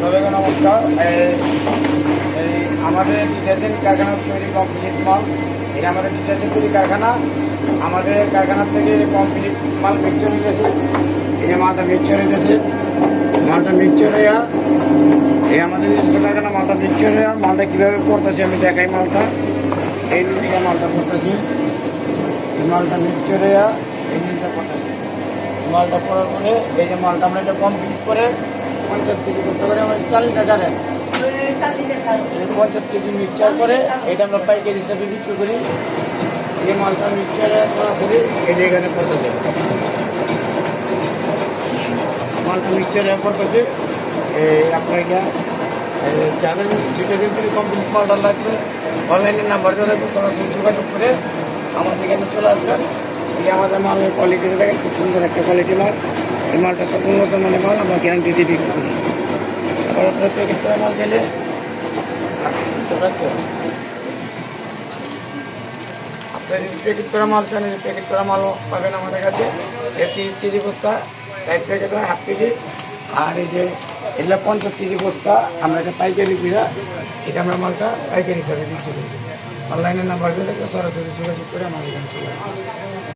সবাইকে নমস্কার। আমাদের ডিটারজেন্ট কারখানা তৈরি কমপ্লিট মাল, এটা আমাদের ডিটারজেন্ট তৈরি কারখানা। আমাদের কারখানা থেকে কমপ্লিট মাল মিক্সচার হয়ে গেছে। এই যে মালটা মিক্সচার হয়ে গেছে, মালটা মিক্সচার হয়ে এই আমাদের কারখানা মালটা মিক্সচার হয়ে মালটা কীভাবে করতেছি আমি দেখাই। মালটা এই নিয়ে মালটা করতেছি, এই মালটা মিক্সচার হয়ে এই নিয়ে করতেছি। মালটা করার পরে এই যে মালটা আমরা এটা কমপ্লিট করে 50 কেজি করতে করে আমরা 40টা জানেন 50 কেজি মিক্সচার করে এটা আমরা পাইকারি হিসাবে বিক্রি করি। এই মালটা মিক্সচারে সরাসরি এই জায়গাটা করতেছে, মালটা মিক্সচারে করতেছে। আপনার যাদের ডিটারজেন্ট থেকে কমপ্লিট মালটা লাগবে অনলাইনের নাম্বার দেওয়া লাগবে, সরাসরি যোগাযোগ করে আমাদের এখানে চলে আসবেন। এই আমাদের মালের কোয়ালিটিটা দেখেন, খুব সুন্দর একটা কোয়ালিটি মাল। এই মালটা সব উন্নত মানের মাল, আমরা গ্যারান্টি দিয়ে বিক্রি করি। তারপর আপনার প্যাকেট করা মাল চাইলে আপনার যদি প্যাকেট করা মাল চান, প্যাকেট করা মালও পাবেন আমাদের কাছে। 30 কেজি বস্তা, 60 প্যাকেট হয়, হাফ কেজি। আর এই যে এগুলো 50 কেজি বস্তা, আমরা এটা পাইকারি কিনা, এটা আমরা মালটা পাইকারি হিসাবে বিক্রি করি। অনলাইনের নাম্বার দিলে সরাসরি যোগাযোগ করে আমাদের এখানে চলে আসবে।